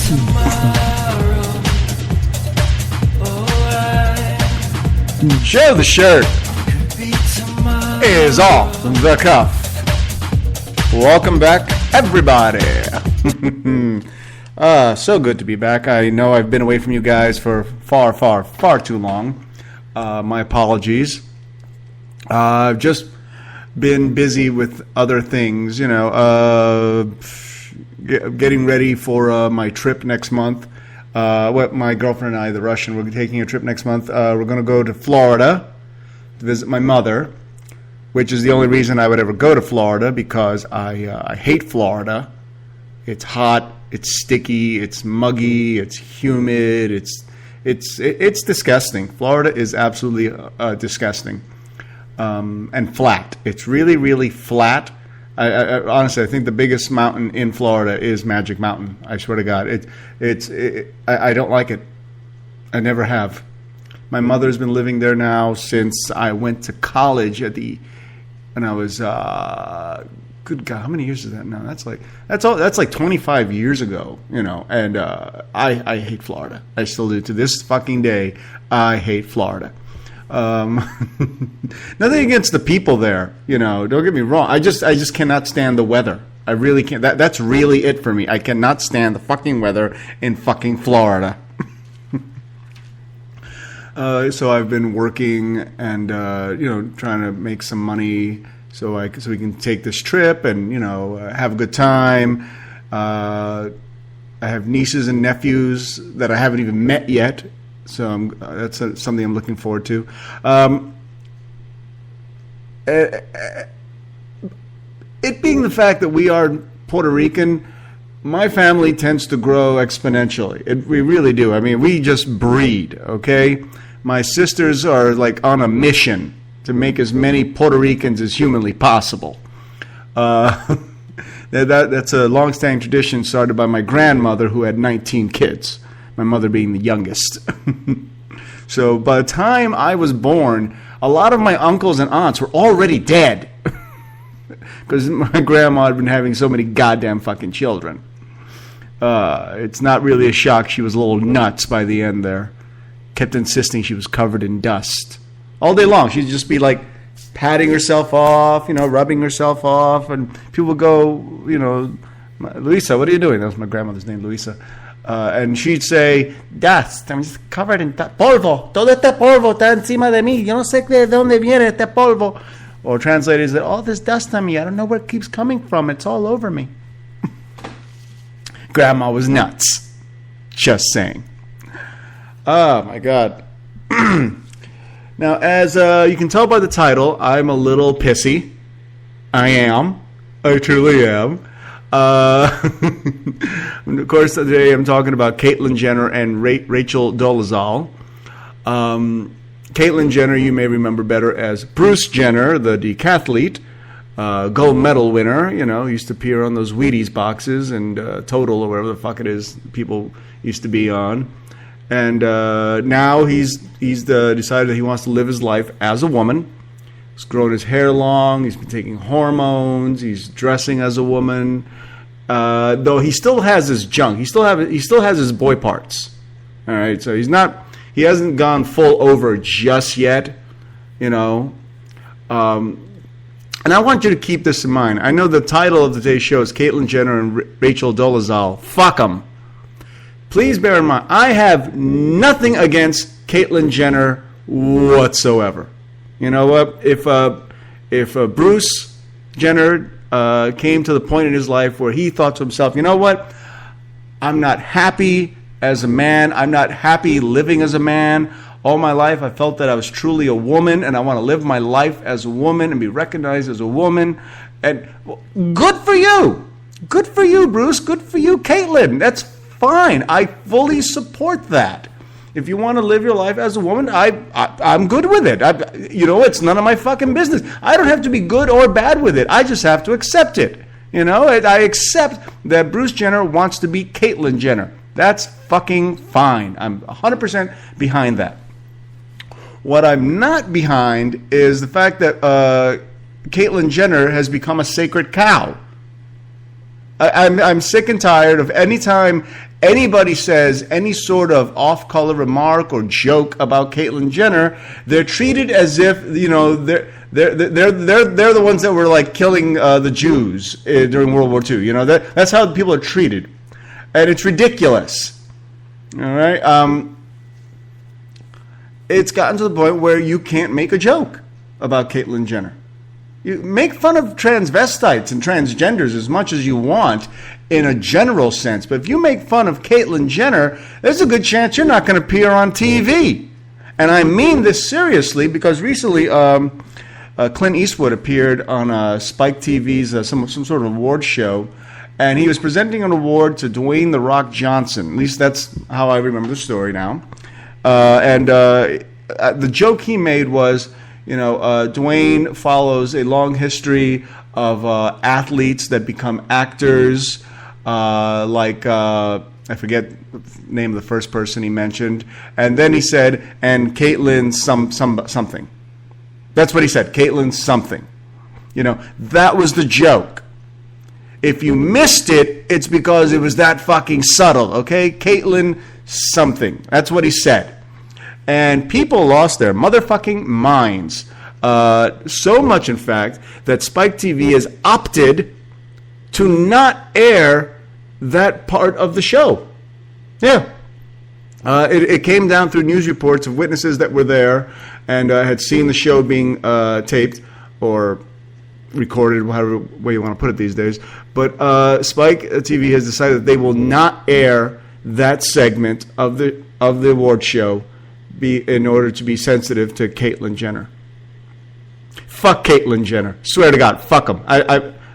Show the shirt is off the cuff. Welcome back, everybody. So good to be back. I know I've been away from you guys for far too long. My apologies. I've just been busy with other things, you know, getting ready for my trip next month. My girlfriend and I, the Russian, we're taking a trip next month. We're going to go to Florida to visit my mother, which is the only reason I would ever go to Florida, because I hate Florida. It's hot, it's sticky, it's muggy, it's humid, it's disgusting. Florida is absolutely disgusting, and flat. It's really, really flat. I honestly, I think the biggest mountain in Florida is Magic Mountain. I swear to God, I don't like it. I never have. My mother's been living there now since I went to college when I was good God, how many years is that now? That's like 25 years ago, you know. And I hate Florida. I still do to this fucking day. I hate Florida. Nothing against the people there, you know. Don't get me wrong. I just cannot stand the weather. I really can't. That's really it for me. I cannot stand the fucking weather in fucking Florida. So I've been working and you know, trying to make some money so we can take this trip and, you know, have a good time. I have nieces and nephews that I haven't even met yet. So that's something I'm looking forward to. It being the fact that we are Puerto Rican, my family tends to grow exponentially. We really do. I mean, we just breed, okay? My sisters are like on a mission to make as many Puerto Ricans as humanly possible. That's a long-standing tradition started by my grandmother, who had 19 kids. My mother being the youngest. So by the time I was born, a lot of my uncles and aunts were already dead. Because my grandma had been having so many goddamn fucking children. It's not really a shock she was a little nuts by the end there. Kept insisting she was covered in dust. All day long, she'd just be like patting herself off, you know, rubbing herself off. And people would go, you know, Luisa, what are you doing? That was my grandmother's name, Luisa. And she'd say, dust, I'm just covered in polvo. Todo este polvo está encima de mí. Yo no sé de dónde viene este polvo. Or translated that all this dust on me, I don't know where it keeps coming from. It's all over me. Grandma was nuts. Just saying. Oh, my God. Now, as you can tell by the title, I'm a little pissy. I am. I truly am. Of course, today I'm talking about Caitlyn Jenner and Rachel Dolezal. Caitlyn Jenner, you may remember better as Bruce Jenner, the decathlete, gold medal winner. You know, used to appear on those Wheaties boxes and Total or whatever the fuck it is people used to be on. And now he's decided that he wants to live his life as a woman. He's grown his hair long. He's been taking hormones. He's dressing as a woman. Though he still has his junk. He still has his boy parts. All right, so he hasn't gone full over just yet, you know. And I want you to keep this in mind. I know the title of today's show is Caitlyn Jenner and Rachel Dolezal. Fuck them. Please bear in mind, I have nothing against Caitlyn Jenner whatsoever. You know what? If Bruce Jenner came to the point in his life where he thought to himself, you know what? I'm not happy as a man. I'm not happy living as a man. All my life I felt that I was truly a woman, and I want to live my life as a woman and be recognized as a woman. And good for you. Good for you, Bruce. Good for you, Caitlyn. That's fine. I fully support that. If you want to live your life as a woman, I'm good with it. It's none of my fucking business. I don't have to be good or bad with it. I just have to accept it. You know, I accept that Bruce Jenner wants to be Caitlyn Jenner. That's fucking fine. I'm 100% behind that. What I'm not behind is the fact that Caitlyn Jenner has become a sacred cow. I'm sick and tired of any time anybody says any sort of off-color remark or joke about Caitlyn Jenner, they're treated as if, you know, they're the ones that were like killing the Jews during World War II. You know, that's how people are treated, and it's ridiculous. All right, it's gotten to the point where you can't make a joke about Caitlyn Jenner. You make fun of transvestites and transgenders as much as you want in a general sense, but if you make fun of Caitlyn Jenner, there's a good chance you're not going to appear on TV. And I mean this seriously, because recently Clint Eastwood appeared on Spike TV's some sort of award show, and he was presenting an award to Dwayne "The Rock" Johnson. At least that's how I remember the story now. The joke he made was, you know, Dwayne follows a long history of athletes that become actors, I forget the name of the first person he mentioned, and then he said, and Caitlyn something. That's what he said, Caitlyn something. You know, that was the joke. If you missed it, it's because it was that fucking subtle, okay? Caitlyn something. That's what he said. And people lost their motherfucking minds. So much, in fact, that Spike TV has opted to not air that part of the show. Yeah. It came down through news reports of witnesses that were there and had seen the show being taped or recorded, however way you want to put it these days. But Spike TV has decided that they will not air that segment of the award show in order to be sensitive to Caitlyn Jenner. Fuck Caitlyn Jenner. Swear to God, fuck them.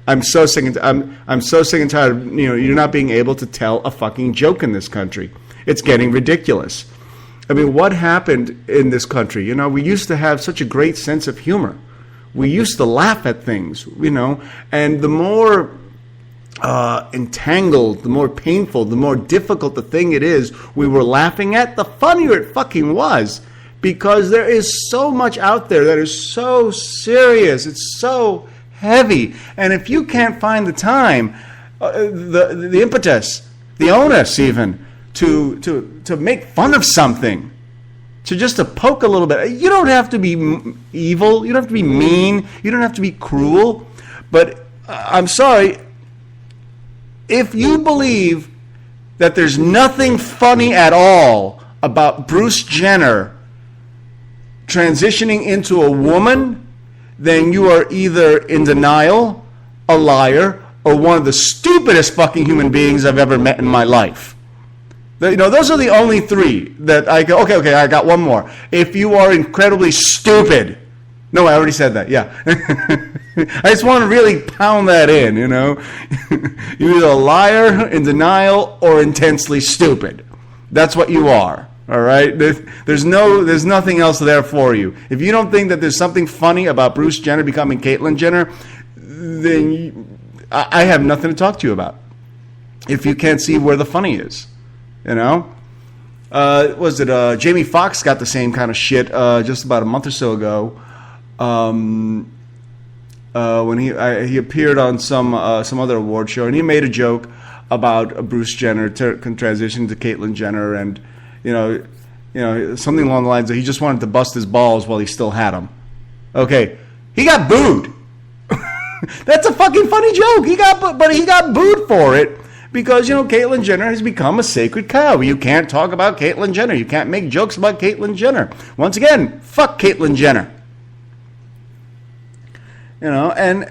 I'm so sick and I'm so sick and tired of, you know, you're not being able to tell a fucking joke in this country. It's getting ridiculous. I mean, what happened in this country? You know, we used to have such a great sense of humor. We used to laugh at things, you know, and the more entangled, the more painful, the more difficult the thing it is we were laughing at, the funnier it fucking was. Because there is so much out there that is so serious. It's so heavy. And if you can't find the time, the impetus, the onus even, to make fun of something, to poke a little bit. You don't have to be evil. You don't have to be mean. You don't have to be cruel. But I'm sorry, if you believe that there's nothing funny at all about Bruce Jenner transitioning into a woman, then you are either in denial, a liar, or one of the stupidest fucking human beings I've ever met in my life. You know, those are the only three that I go, okay, I got one more. If you are incredibly stupid. No, I already said that, yeah. I just want to really pound that in, you know. You're either a liar, in denial, or intensely stupid. That's what you are. All right, there's nothing else there for you. If you don't think that there's something funny about Bruce Jenner becoming Caitlyn Jenner, then I have nothing to talk to you about. If you can't see where the funny is, you know, Jamie Foxx got the same kind of shit just about a month or so ago when he appeared on some other award show, and he made a joke about Bruce Jenner transitioning to Caitlyn Jenner, and you know, something along the lines of he just wanted to bust his balls while he still had them. Okay, he got booed. That's a fucking funny joke. He got booed for it because, you know, Caitlyn Jenner has become a sacred cow. You can't talk about Caitlyn Jenner. You can't make jokes about Caitlyn Jenner. Once again, fuck Caitlyn Jenner. You know, and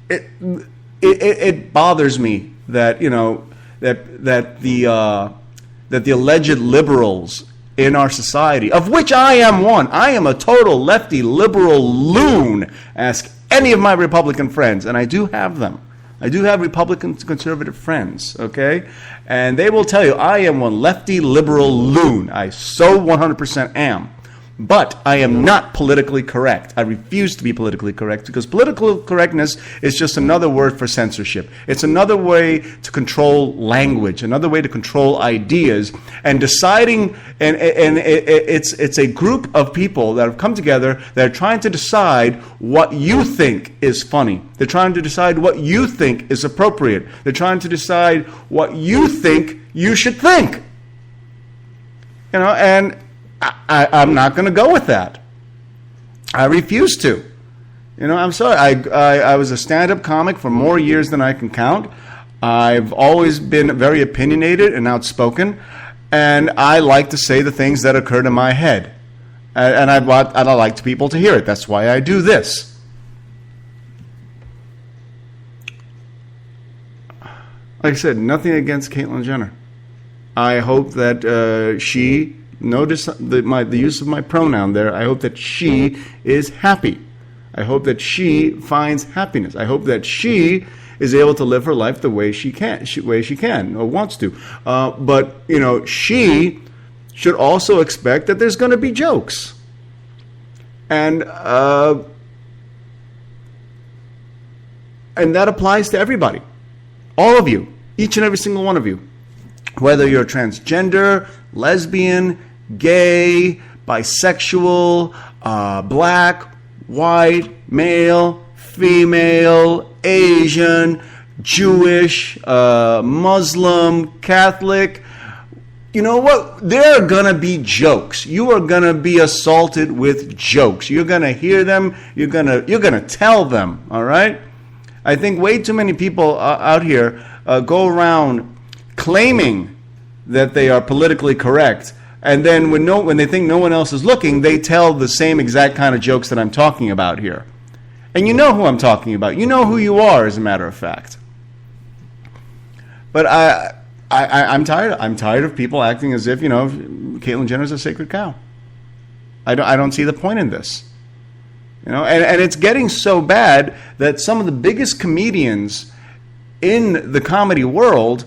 it bothers me that, you know, that the alleged liberals in our society, of which I am one. I am a total lefty liberal loon. Ask any of my Republican friends, and I do have them. I do have Republican conservative friends, okay? And they will tell you I am one lefty liberal loon. I so 100% am. But I am not politically correct. I refuse to be politically correct because political correctness is just another word for censorship. It's another way to control language, another way to control ideas, and deciding. And it's a group of people that have come together that are trying to decide what you think is funny. They're trying to decide what you think is appropriate. They're trying to decide what you think you should think. And I'm not going to go with that. I refuse to. I'm sorry. I was a stand-up comic for more years than I can count. I've always been very opinionated and outspoken, and I like to say the things that occur to my head. And I like people to hear it. That's why I do this. Like I said, nothing against Caitlyn Jenner. I hope that she... Notice the use of my pronoun there. I hope that she is happy. I hope that she finds happiness. I hope that she is able to live her life the way she can or wants to. But she should also expect that there's going to be jokes, and that applies to everybody, all of you, each and every single one of you. Whether you're transgender, lesbian, gay, bisexual, black, white, male, female, Asian, Jewish, Muslim, Catholic, you know what? There are going to be jokes. You are going to be assaulted with jokes. You're going to hear them. You're going to tell them, all right? I think way too many people out here go around claiming that they are politically correct, and then when they think no one else is looking, they tell the same exact kind of jokes that I'm talking about here. And you know who I'm talking about. You know who you are, as a matter of fact. But I'm tired. I'm tired of people acting as if Caitlyn Jenner is a sacred cow. I don't see the point in this. And it's getting so bad that some of the biggest comedians in the comedy world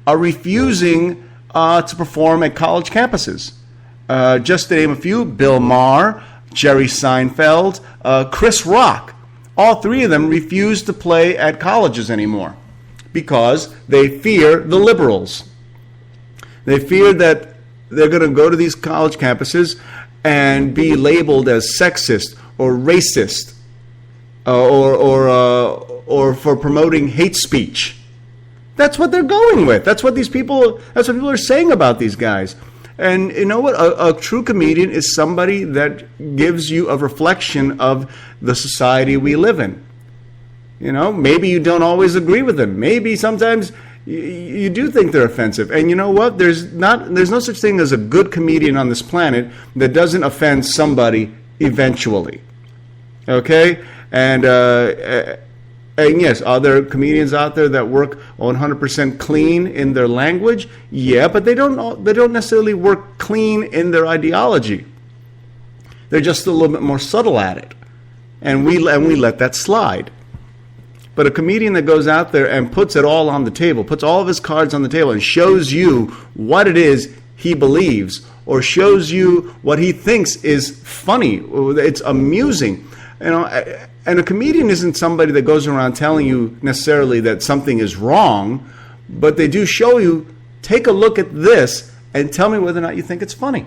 are refusing to perform at college campuses. Just to name a few: Bill Maher, Jerry Seinfeld, Chris Rock. All three of them refuse to play at colleges anymore because they fear the liberals. They fear that they're going to go to these college campuses and be labeled as sexist or racist or for promoting hate speech. That's what they're going with. That's what people are saying about these guys. And you know what? A true comedian is somebody that gives you a reflection of the society we live in. Maybe you don't always agree with them. Maybe sometimes you do think they're offensive. And you know what? There's no such thing as a good comedian on this planet that doesn't offend somebody eventually. Okay? And yes, are there comedians out there that work 100% clean in their language? Yeah, but they don't necessarily work clean in their ideology. They're just a little bit more subtle at it, and we let that slide. But a comedian that goes out there and puts it all on the table, puts all of his cards on the table, and shows you what it is he believes, or shows you what he thinks is funny, it's amusing, And a comedian isn't somebody that goes around telling you necessarily that something is wrong, but they do show you, take a look at this and tell me whether or not you think it's funny.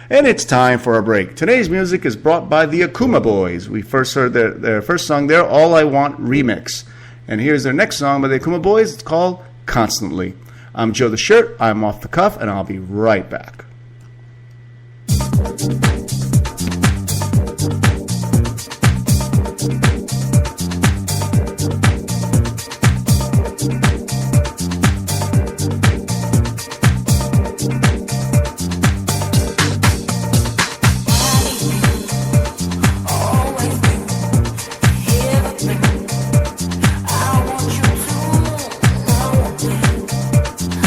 And it's time for a break. Today's music is brought by the Akuma Boys. We first heard their first song there, All I Want Remix. And here's their next song by the Akuma Boys. It's called Constantly. I'm Joe the Shirt. I'm Off the Cuff, and I'll be right back.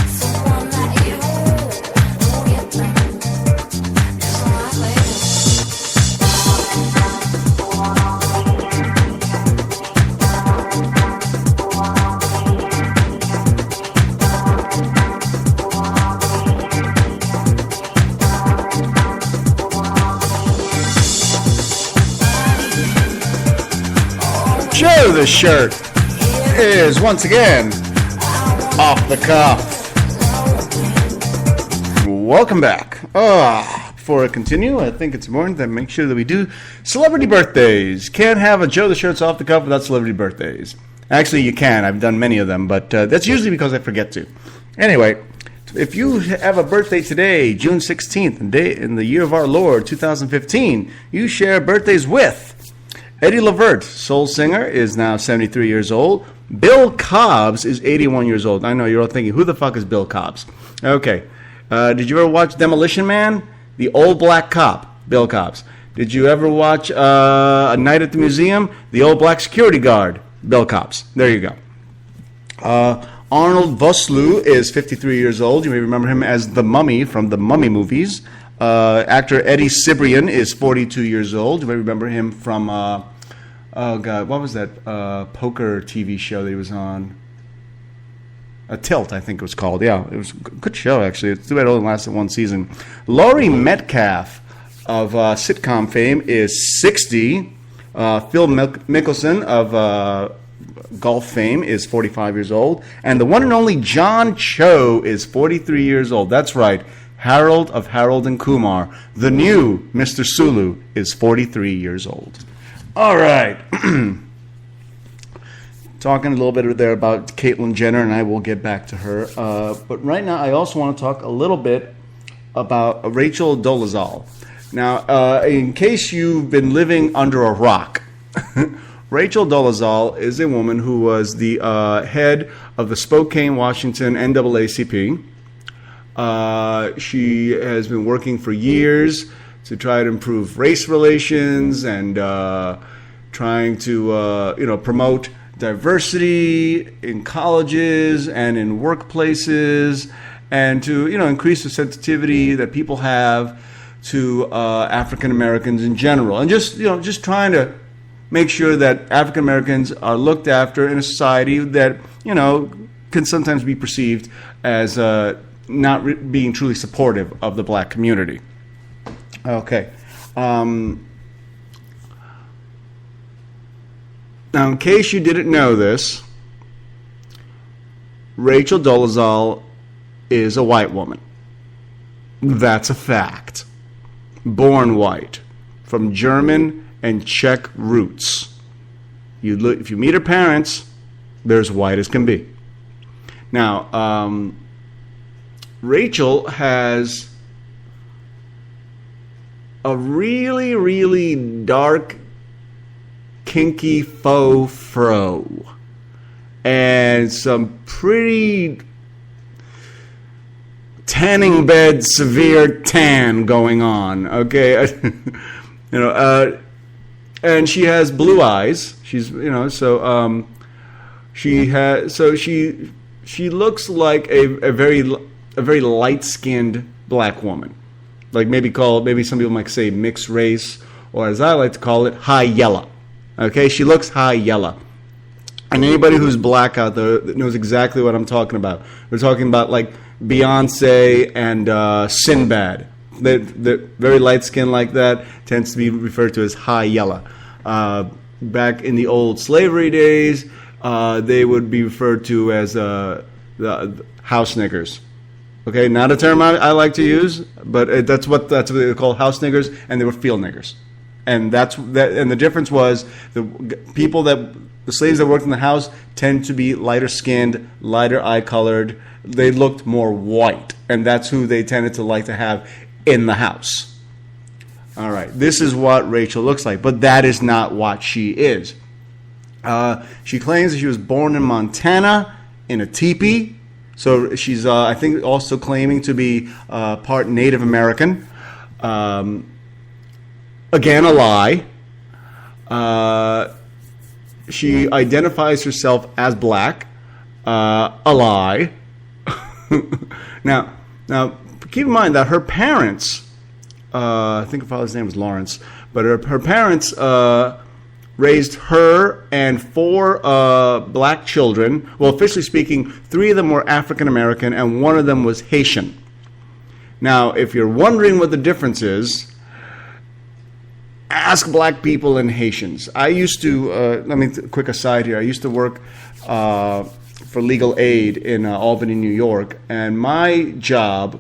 Someone like you, this shirt is once again Off the Cuff. Welcome back. Before I continue, I think it's important that make sure that we do celebrity birthdays. Can't have a Joe the Shirt's Off the Cuff without celebrity birthdays. Actually, you can. I've done many of them, but that's usually because I forget to. Anyway, if you have a birthday today, June 16th, in the year of our Lord, 2015, you share birthdays with Eddie Levert, soul singer, is now 73 years old. Bill Cobbs is 81 years old. I know you're all thinking, who the fuck is Bill Cobbs? Okay. Did you ever watch Demolition Man? The old black cop, Bill Cobbs. Did you ever watch A Night at the Museum? The old black security guard, Bill Cobbs. There you go. Arnold Vosloo is 53 years old. You may remember him as the Mummy from the Mummy movies. Actor Eddie Cibrian is 42 years old. You may remember him from, oh God, what was that poker TV show that he was on? A Tilt, I think it was called. Yeah, it was a good show, actually. It's too bad it only lasted one season. Laurie Metcalf of sitcom fame is 60. Phil Mickelson of golf fame is 45 years old. And the one and only John Cho is 43 years old. That's right. Harold of Harold and Kumar, the new Mr. Sulu, is 43 years old. All right. Talking a little bit there about Caitlyn Jenner, and I will get back to her. But right now, I also want to talk a little bit about Rachel Dolezal. Now, in case you've been living under a rock, Rachel Dolezal is a woman who was the head of the Spokane, Washington NAACP. She has been working for years to try to improve race relations and trying to promote diversity in colleges and in workplaces, and to increase the sensitivity that people have to African Americans in general, and just trying to make sure that African Americans are looked after in a society that can sometimes be perceived as not being truly supportive of the black community. Okay. Now, in case you didn't know this, Rachel Dolezal is a white woman. That's a fact. Born white, from German and Czech roots. If you meet her parents, they're as white as can be. Now, Rachel has a really, really dark, kinky faux fro and some pretty tanning bed severe tan going on. Okay. And she has blue eyes. She's she looks like a very light-skinned black woman. Like maybe some people might say mixed race, or as I like to call it, high yellow. Okay, she looks high yellow. And anybody who's black out there knows exactly what I'm talking about. We're talking about like Beyonce and Sinbad. They're very light skin like that, tends to be referred to as high yellow. Back in the old slavery days, they would be referred to as the house niggers. Okay, not a term I like to use, but that's what they call house niggers, and they were field niggers. And and the difference was the slaves that worked in the house tend to be lighter skinned, lighter eye colored. They looked more white, and that's who they tended to like to have in the house. All right, this is what Rachel looks like, but that is not what she is. She claims that she was born in Montana in a teepee, so she's I think also claiming to be part Native American. Again, a lie. She identifies herself as black. A lie. Now, keep in mind that her parents, I think her father's name was Lawrence, but her parents raised her and 4 black children. Well, officially speaking, 3 of them were African American and 1 of them was Haitian. Now, if you're wondering what the difference is, ask black people and Haitians. I used to, quick aside here, I used to work for legal aid in Albany, New York, and my job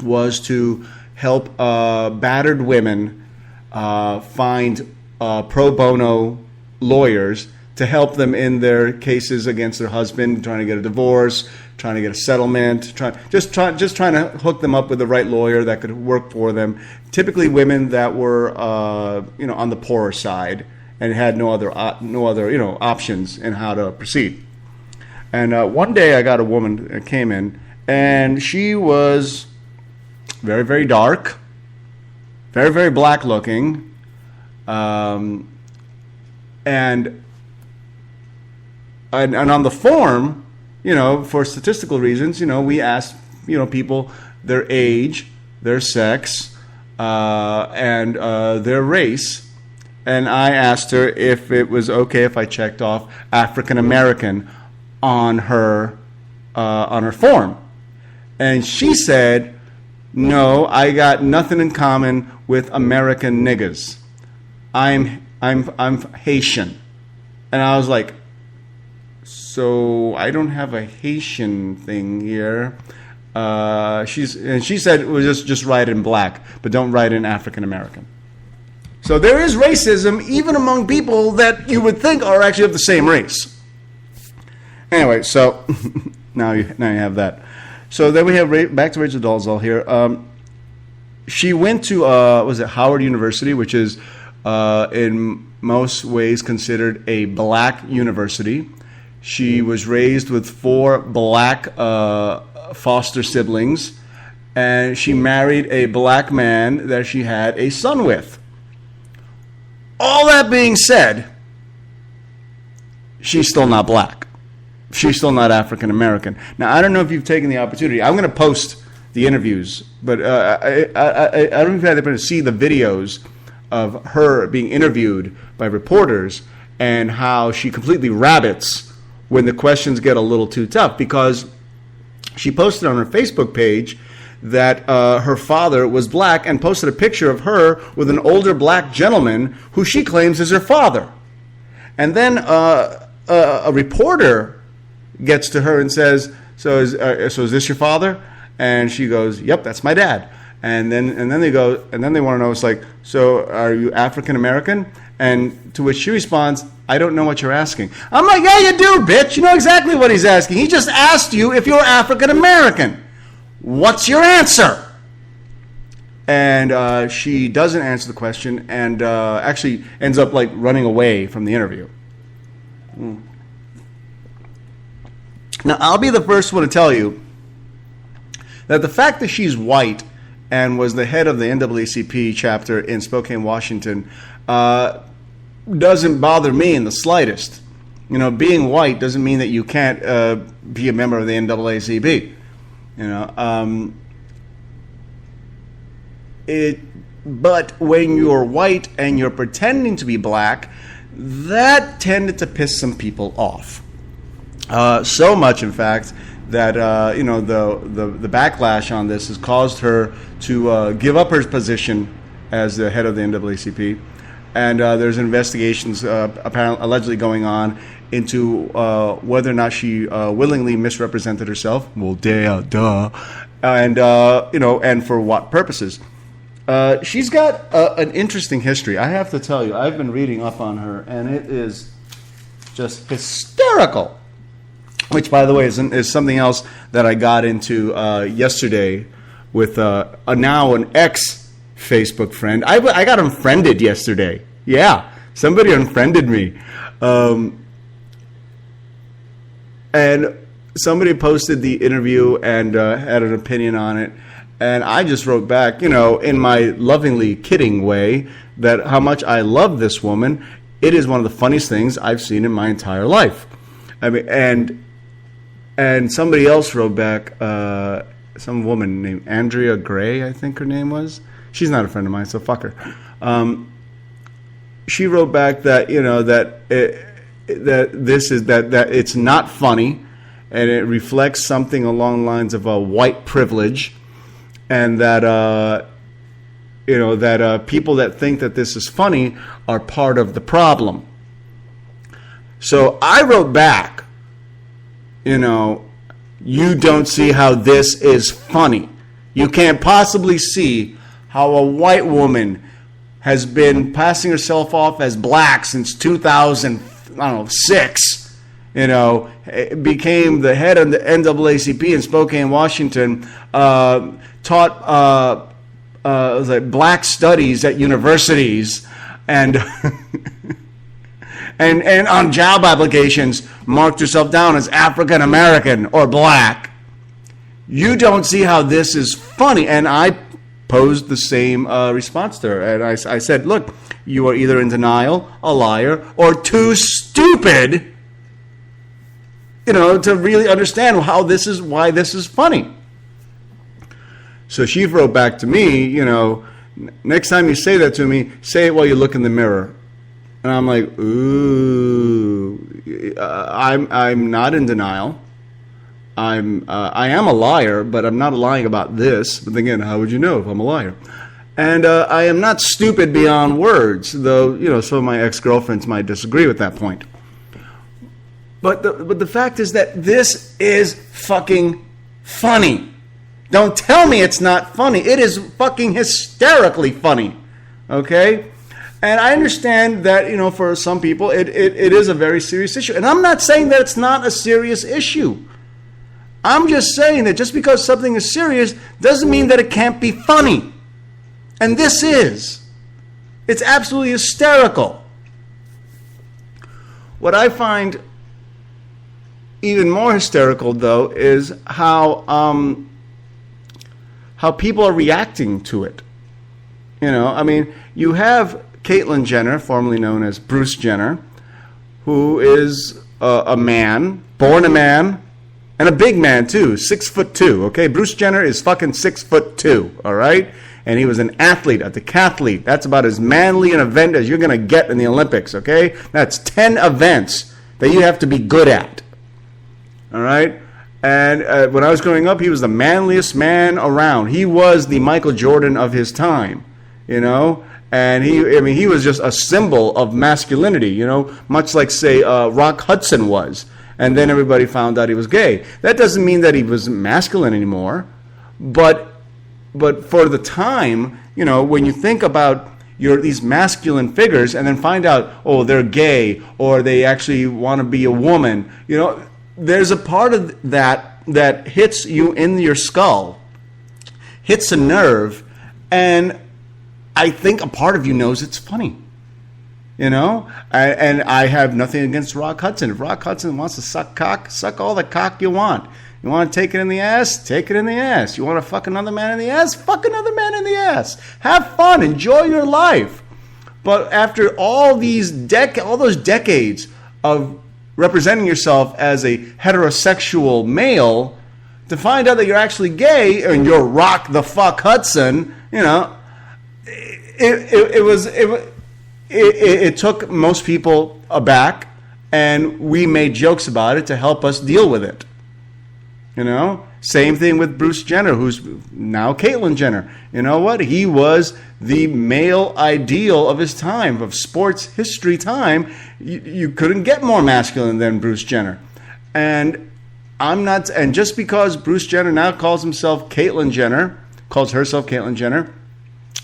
was to help battered women find pro bono lawyers to help them in their cases against their husband, trying to get a divorce, trying to get a settlement, trying to hook them up with the right lawyer that could work for them. Typically, women that were on the poorer side and had no other options in how to proceed. And one day, I got a woman that came in, and she was very, very dark, very, very black looking, and on the form, for statistical reasons, we asked, people their age, their sex, and their race. And I asked her if it was okay if I checked off African American on her form. And she said, no, I got nothing in common with American niggas. I'm Haitian. And I was like, so I don't have a Haitian thing here. She said, well, just write in black, but don't write in African American. So there is racism even among people that you would think are actually of the same race. Anyway, so now you have that. So then we have back to Rachel Dolezal here. She went to Howard University, which is in most ways considered a black university. She was raised with 4 black foster siblings, and she married a black man that she had a son with. All that being said, she's still not black. She's still not African American. Now, I don't know if you've taken the opportunity. I'm going to post the interviews, but I don't know if you've had the opportunity to see the videos of her being interviewed by reporters and how she completely rabbits when the questions get a little too tough, because she posted on her Facebook page that her father was black and posted a picture of her with an older black gentleman who she claims is her father. And then a reporter gets to her and says, so is this your father? And she goes, yep, that's my dad. And then they go, and then they want to know, it's like, so are you African American? And to which she responds, I don't know what you're asking. I'm like, yeah, you do, bitch. You know exactly what he's asking. He just asked you if you're African American. What's your answer? And she doesn't answer the question, and actually ends up like running away from the interview. Now, I'll be the first one to tell you that the fact that she's white and was the head of the NAACP chapter in Spokane, Washington, doesn't bother me in the slightest. Being white doesn't mean that you can't be a member of the NAACP. But when you're white and you're pretending to be black, that tended to piss some people off. So much, in fact, that the backlash on this has caused her to give up her position as the head of the NAACP, and there's investigations apparently allegedly going on into whether or not she willingly misrepresented herself. Well, duh, and and for what purposes. She's got an interesting history. I have to tell you, I've been reading up on her, and it is just hysterical. Which, by the way, is something else that I got into yesterday with now an ex-Facebook friend. I got unfriended yesterday. Yeah, somebody unfriended me. And somebody posted the interview and had an opinion on it. And I just wrote back, in my lovingly kidding way, that how much I love this woman. It is one of the funniest things I've seen in my entire life. I mean, and somebody else wrote back, some woman named Andrea Gray, I think her name was. She's not a friend of mine, so fuck her. She wrote back that that it's not funny, and it reflects something along the lines of a white privilege, and that that people that think that this is funny are part of the problem. So I wrote back, you don't see how this is funny. You can't possibly see how a white woman has been passing herself off as black since 2006, became the head of the NAACP in Spokane, Washington, taught black studies at universities, and and on job applications marked herself down as African American or black. You don't see how this is funny. And I posed the same response to her. And I said, look, you are either in denial, a liar, or too stupid, to really understand why this is funny. So she wrote back to me, next time you say that to me, say it while you look in the mirror. And I'm like, ooh, I'm not in denial. I am a liar, but I'm not lying about this. But again, how would you know if I'm a liar? And I am not stupid beyond words, though, some of my ex-girlfriends might disagree with that point. But the fact is that this is fucking funny. Don't tell me it's not funny. It is fucking hysterically funny. Okay? And I understand that, for some people, it is a very serious issue. And I'm not saying that it's not a serious issue. I'm just saying that just because something is serious doesn't mean that it can't be funny. And this is. It's absolutely hysterical. What I find even more hysterical, though, is how people are reacting to it. You have Caitlyn Jenner, formerly known as Bruce Jenner, who is a man, born a man, and a big man too, 6'2", okay? Bruce Jenner is fucking 6'2", all right? And he was an athlete, a decathlete. That's about as manly an event as you're going to get in the Olympics, okay? That's 10 events that you have to be good at, all right? And when I was growing up, he was the manliest man around. He was the Michael Jordan of his time, And he was just a symbol of masculinity, much like, say, Rock Hudson was. And then everybody found out he was gay. That doesn't mean that he was masculine anymore. But for the time, when you think about these masculine figures and then find out, oh, they're gay or they actually want to be a woman, there's a part of that hits you in your skull, hits a nerve, and I think a part of you knows it's funny, and I have nothing against Rock Hudson. If Rock Hudson wants to suck cock, suck all the cock you want. You want to take it in the ass? Take it in the ass. You want to fuck another man in the ass? Fuck another man in the ass. Have fun. Enjoy your life. But after all those decades of representing yourself as a heterosexual male, to find out that you're actually gay and you're Rock the fuck Hudson, it took most people aback, and we made jokes about it to help us deal with it. Same thing with Bruce Jenner, who's now Caitlyn Jenner. You know what? He was the male ideal of his time, of sports history time. You couldn't get more masculine than Bruce Jenner. And just because Bruce Jenner now calls herself Caitlyn Jenner,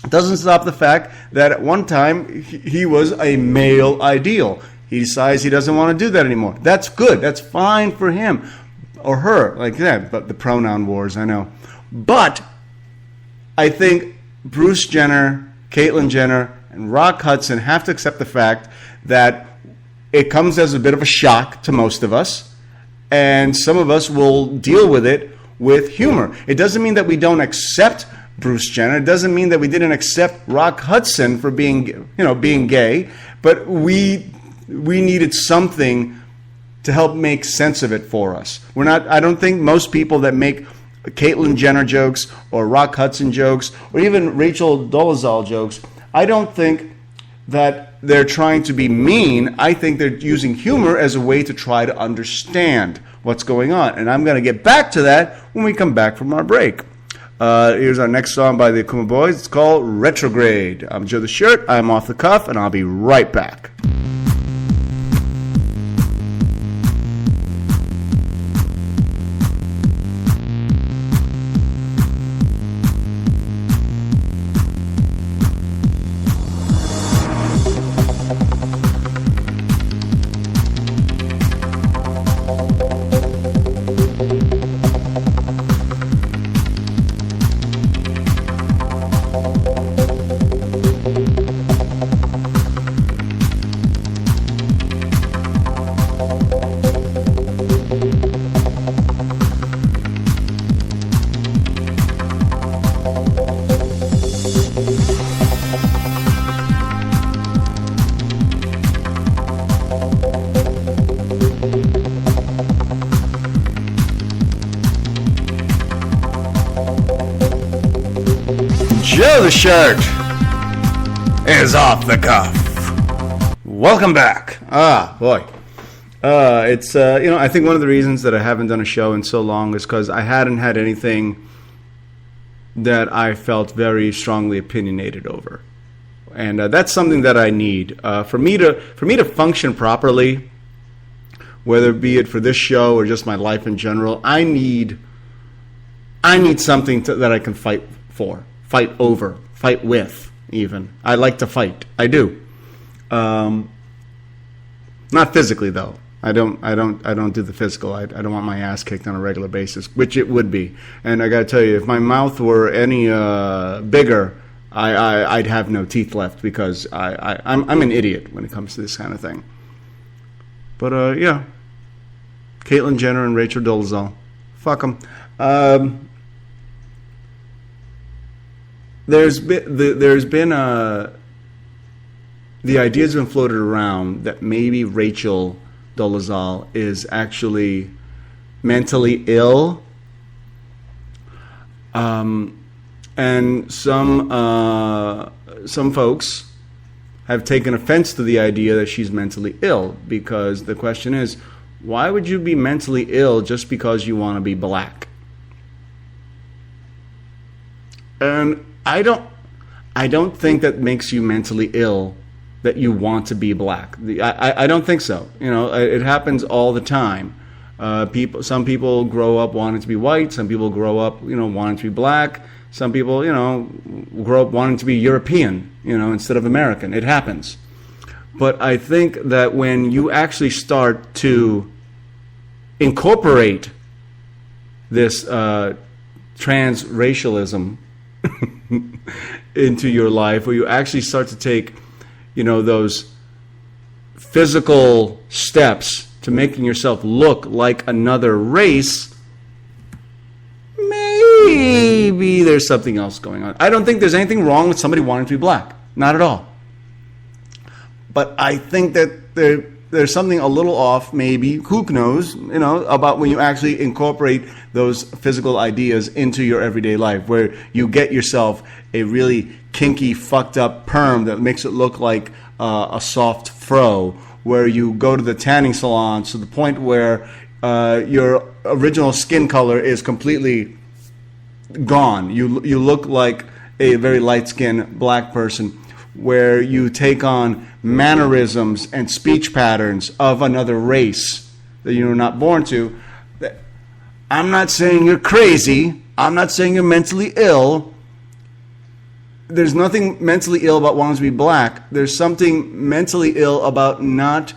doesn't stop the fact that at one time he was a male ideal. He decides he doesn't want to do that anymore. That's good. That's fine for him or her. Like that, but the pronoun wars, I know. But I think Bruce Jenner, Caitlyn Jenner, and Rock Hudson have to accept the fact that it comes as a bit of a shock to most of us, and some of us will deal with it with humor. It doesn't mean that we don't accept Bruce Jenner. It doesn't mean that we didn't accept Rock Hudson for being gay, but we needed something to help make sense of it for us. I don't think most people that make Caitlyn Jenner jokes or Rock Hudson jokes or even Rachel Dolezal jokes, I don't think that they're trying to be mean. I think they're using humor as a way to try to understand what's going on. And I'm going to get back to that when we come back from our break. Here's our next song by the Akuma Boys. It's called Retrograde. I'm Joe the Shirt. I'm Off the Cuff, and I'll be right back. Joe the Shirt is off the cuff. Welcome back. Boy. It's, I think one of the reasons that I haven't done a show in so long is because I hadn't had anything that I felt very strongly opinionated over. And that's something that I need. For me to function properly, whether it be for this show or just my life in general, I need something that I can fight for. Fight over, fight with, even. I like to fight. I do. Not physically though. I don't do the physical. I don't want my ass kicked on a regular basis, which it would be. And I got to tell you, if my mouth were any bigger, I'd have no teeth left because I'm an idiot when it comes to this kind of thing. But yeah, Caitlyn Jenner and Rachel Dolezal, fuck them. There's been the idea's been floated around that maybe Rachel Dolezal is actually mentally ill, and some folks have taken offense to the idea that she's mentally ill, because the question is, why would you be mentally ill just because you want to be black? And I don't think that makes you mentally ill that you want to be black. I don't think so. It happens all the time. Some people grow up wanting to be white. Some people grow up, wanting to be black. Some people, grow up wanting to be European, instead of American. It happens. But I think that when you actually start to incorporate this transracialism into your life, where you actually start to take, those physical steps to making yourself look like another race, maybe there's something else going on. I don't think there's anything wrong with somebody wanting to be black. Not at all. But I think that there's something a little off, maybe, who knows, about when you actually incorporate those physical ideas into your everyday life, where you get yourself a really kinky, fucked up perm that makes it look like a soft fro, where you go to the tanning salon to the point where your original skin color is completely gone. You look like a very light-skinned black person, where you take on mannerisms and speech patterns of another race that you're not born to. I'm not saying you're crazy. I'm not saying you're mentally ill. There's nothing mentally ill about wanting to be black. There's something mentally ill about not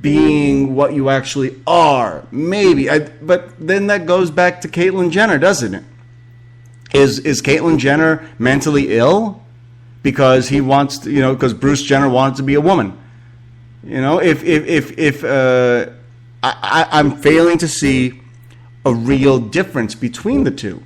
being what you actually are. Maybe. But then that goes back to Caitlyn Jenner, doesn't it? Is Caitlyn Jenner mentally ill? Because he wants to, because Bruce Jenner wanted to be a woman. If I'm failing to see a real difference between the two.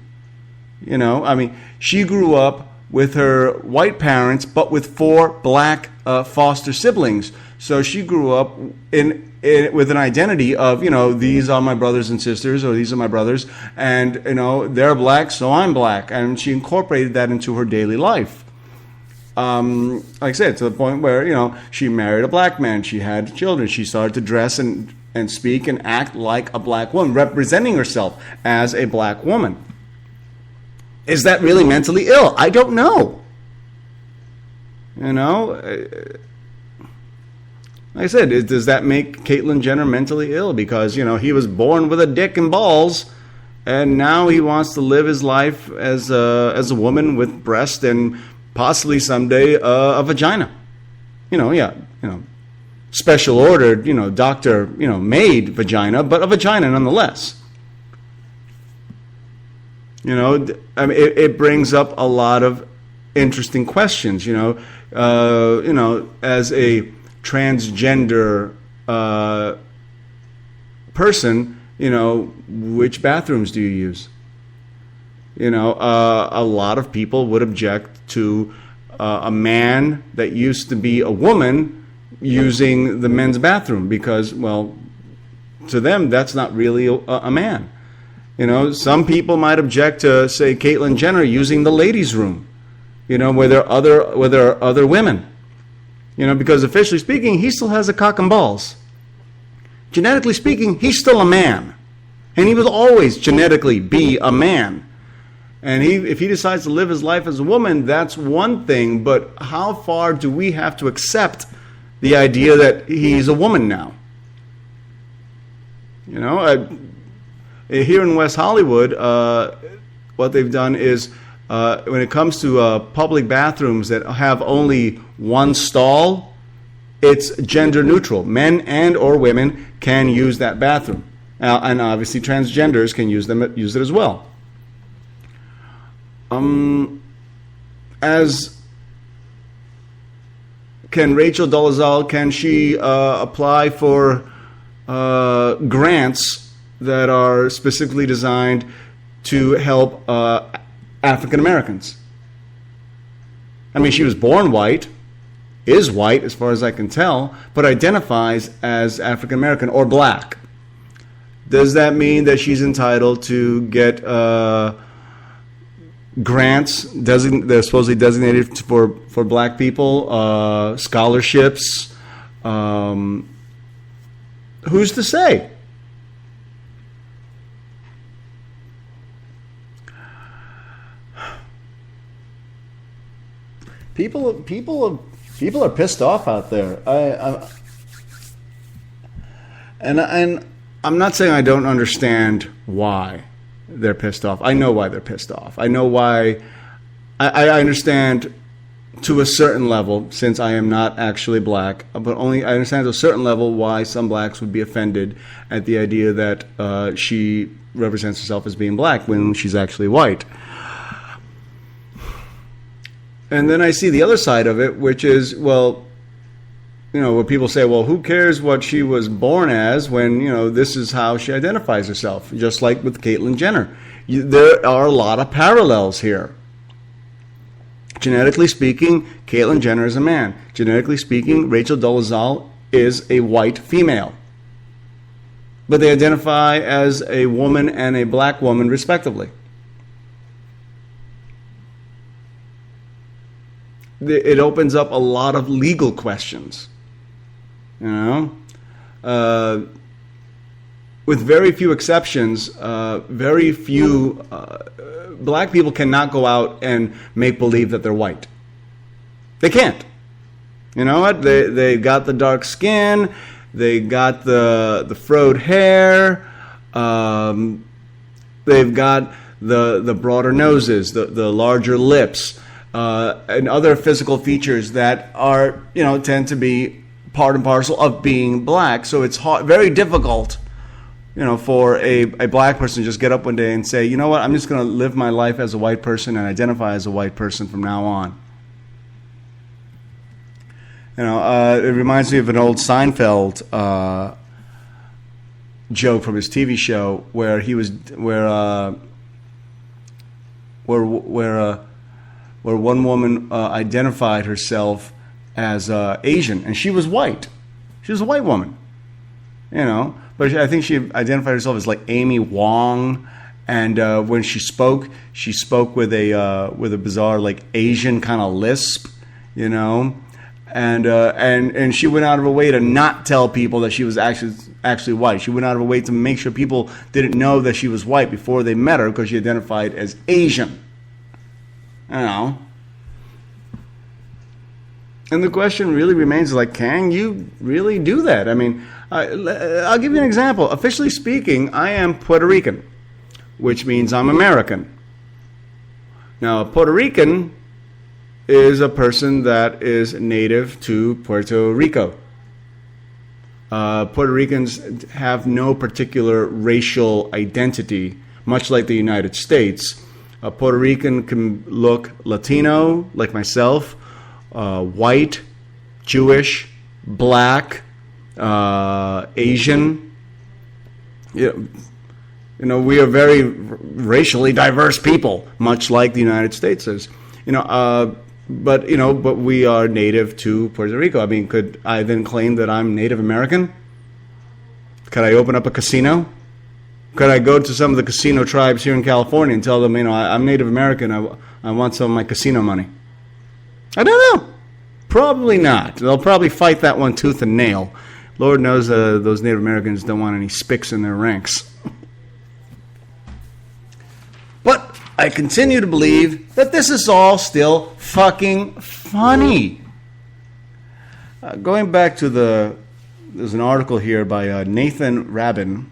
She grew up with her white parents, but with 4 black foster siblings. So she grew up with an identity of, these are my brothers and sisters, or these are my brothers, and, they're black, so I'm black. And she incorporated that into her daily life. Like I said, to the point where, she married a black man, she had children, she started to dress and speak and act like a black woman, representing herself as a black woman. Is that really mentally ill? I don't know. You know, like I said, does that make Caitlyn Jenner mentally ill? Because, you know, he was born with a dick and balls, and now he wants to live his life as a woman with breast and possibly someday a vagina. You know, special ordered, doctor, made vagina, but a vagina nonetheless. I mean, it brings up a lot of interesting questions. As a transgender person, which bathrooms do you use? A lot of people would object to a man that used to be a woman using the men's bathroom because, well, to them, that's not really a man. Some people might object to, say, Caitlyn Jenner using the ladies' room, where there are other women. Because officially speaking, he still has a cock and balls. Genetically speaking, he's still a man. And he will always genetically be a man. And if he decides to live his life as a woman, that's one thing. But how far do we have to accept the idea that he's a woman now? Here in West Hollywood, what they've done is when it comes to public bathrooms that have only one stall, it's gender neutral. Men and or women can use that bathroom. And obviously transgenders can use it as well. As can Rachel Dolezal, can she apply for grants that are specifically designed to help African Americans? I mean, she was born white, is white as far as I can tell, but identifies as African American or black. Does that mean that she's entitled to get grants they're supposedly designated for black people, scholarships? Who's to say? People are pissed off out there. And I'm not saying I don't understand why they're pissed off. I know why they're pissed off. I know why. I understand to a certain level, since I am not actually black, but only I understand to a certain level why some blacks would be offended at the idea that she represents herself as being black when she's actually white. And then I see the other side of it, which is, well, where people say, well, who cares what she was born as when, this is how she identifies herself, just like with Caitlyn Jenner. There are a lot of parallels here. Genetically speaking, Caitlyn Jenner is a man. Genetically speaking, Rachel Dolezal is a white female. But they identify as a woman and a black woman, respectively. It opens up a lot of legal questions, with very few exceptions. Very few black people cannot go out and make believe that they're white. They can't. You know what? They got the dark skin. They got the froed hair. They've got the broader noses, the larger lips. And other physical features that are, tend to be part and parcel of being black. So it's very difficult, for a black person to just get up one day and say, you know what, I'm just going to live my life as a white person and identify as a white person from now on. It reminds me of an old Seinfeld joke from his TV show where he was where one woman identified herself as Asian, and she was white. She was a white woman, But I think she identified herself as like Amy Wong, and when she spoke with a bizarre like Asian kind of lisp, and she went out of her way to not tell people that she was actually white. She went out of her way to make sure people didn't know that she was white before they met her because she identified as Asian. You know. And the question really remains, like, can you really do that? I mean, I'll give you an example. Officially speaking, I am Puerto Rican, which means I'm American. Now, a Puerto Rican is a person that is native to Puerto Rico. Puerto Ricans have no particular racial identity, much like the United States. A Puerto Rican can look Latino, like myself, white, Jewish, black, Asian. You know, we are very racially diverse people, much like the United States is. But we are native to Puerto Rico. I mean, could I then claim that I'm Native American? Could I open up a casino? Could I go to some of the casino tribes here in California and tell them, I'm Native American, I want some of my casino money? I don't know. Probably not. They'll probably fight that one tooth and nail. Lord knows those Native Americans don't want any spics in their ranks. But I continue to believe that this is all still fucking funny. Going back to there's an article here by Nathan Rabin,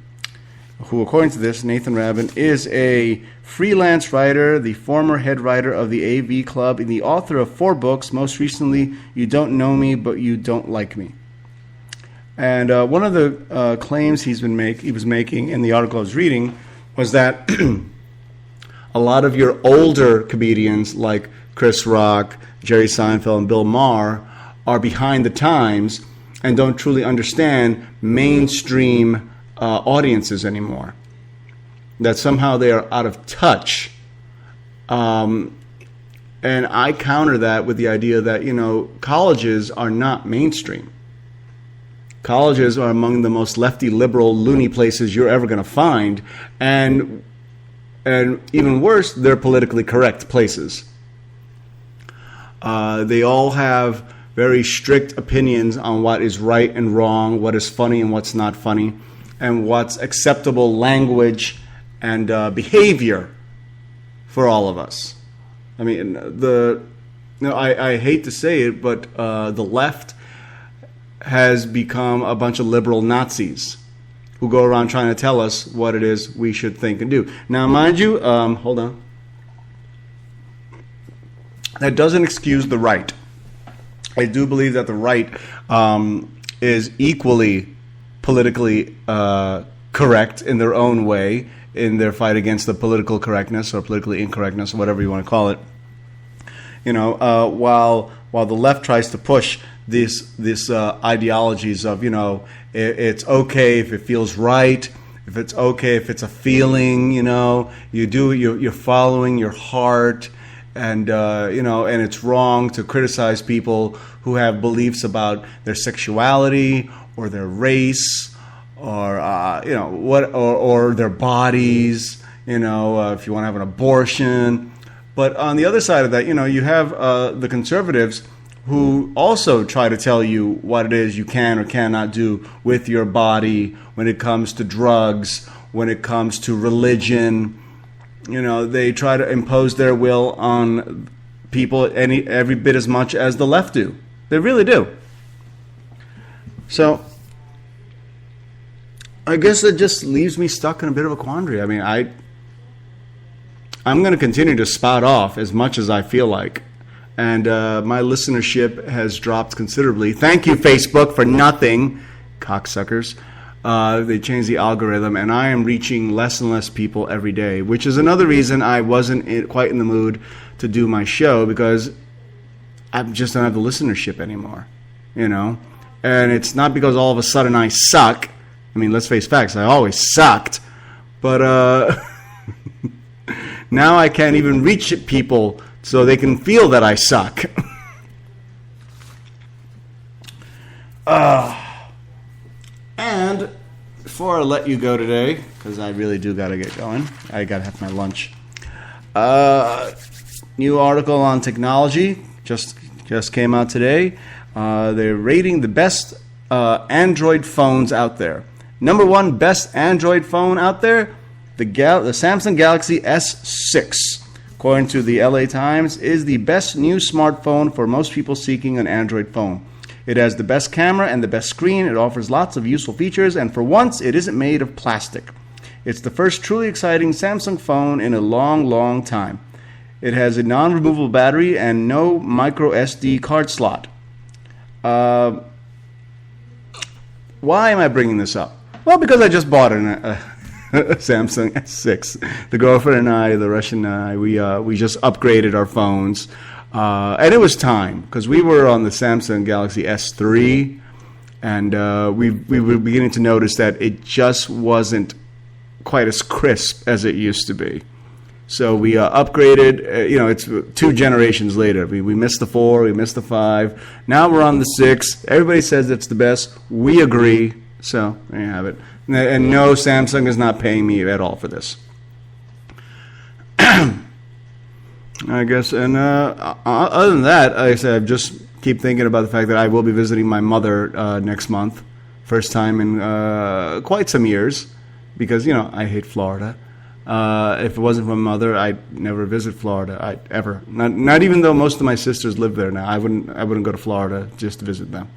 who, according to this, Nathan Rabin is a freelance writer, the former head writer of the AV Club, and the author of 4 books, most recently, You Don't Know Me, But You Don't Like Me. And one of the claims he was making in the article I was reading was that a lot of your older comedians like Chris Rock, Jerry Seinfeld, and Bill Maher are behind the times and don't truly understand mainstream audiences anymore. That somehow they are out of touch. And I counter that with the idea that, colleges are not mainstream. Colleges are among the most lefty, liberal, loony places you're ever going to find. And even worse, they're politically correct places. They all have very strict opinions on what is right and wrong, what is funny and what's not funny, and what's acceptable language and behavior for all of us. I mean, I hate to say it, but the left has become a bunch of liberal Nazis who go around trying to tell us what it is we should think and do. Now, mind you, hold on. That doesn't excuse the right. I do believe that the right is equally politically correct in their own way in their fight against the political correctness or politically incorrectness, or whatever you want to call it. While the left tries to push this ideologies of it's okay if it feels right, if it's okay if it's a feeling, you're following your heart, and and it's wrong to criticize people who have beliefs about their sexuality or their race or or their bodies, if you want to have an abortion. But on the other side of that, you have the conservatives who also try to tell you what it is you can or cannot do with your body when it comes to drugs, when it comes to religion. They try to impose their will on people every bit as much as the left do. They really do. So I guess it just leaves me stuck in a bit of a quandary. I mean, I'm going to continue to spout off as much as I feel like. And my listenership has dropped considerably. Thank you, Facebook, for nothing, cocksuckers. They changed the algorithm, and I am reaching less and less people every day, which is another reason I wasn't quite in the mood to do my show, because I just don't have the listenership anymore, And it's not because all of a sudden I suck. I mean, let's face facts, I always sucked. But now I can't even reach people so they can feel that I suck. And before I let you go today, because I really do got to get going, I got to have my lunch. New article on technology just came out today. They're rating the best Android phones out there. Number 1 best Android phone out there, the Samsung Galaxy S6. according to the LA Times, is the best new smartphone for most people seeking an Android phone. It has the best camera and the best screen. It offers lots of useful features, and for once, it isn't made of plastic. It's the first truly exciting Samsung phone in a long, long time. It has a non-removable battery and no micro SD card slot. Why am I bringing this up? Well, because I just bought a Samsung S6. The girlfriend and I, the Russian and I, we just upgraded our phones. And it was time, because we were on the Samsung Galaxy S3, and we were beginning to notice that it just wasn't quite as crisp as it used to be. So we upgraded, it's 2 generations later. We missed the 4, we missed the 5. Now we're on the 6. Everybody says it's the best. We agree. So there you have it. And no, Samsung is not paying me at all for this. I guess. And other than that, like I said, I just keep thinking about the fact that I will be visiting my mother next month. First time in quite some years. Because, I hate Florida. If it wasn't for my mother, I'd never visit Florida. Ever. Not even though most of my sisters live there now. I wouldn't go to Florida just to visit them.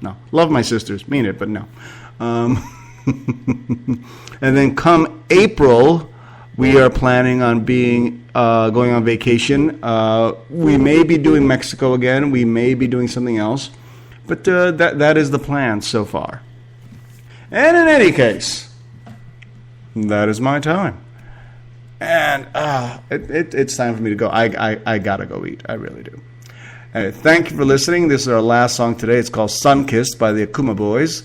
No. Love my sisters, mean it, but no. And then come April, we are planning on going on vacation. We may be doing Mexico again. We may be doing something else, but that is the plan so far. And in any case, that is my time. And it's time for me to go. I gotta go eat. I really do. Thank you for listening. This is our last song today. It's called Sunkissed by the Akuma Boys.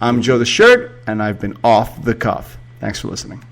I'm Joe the Shirt, and I've been off the cuff. Thanks for listening.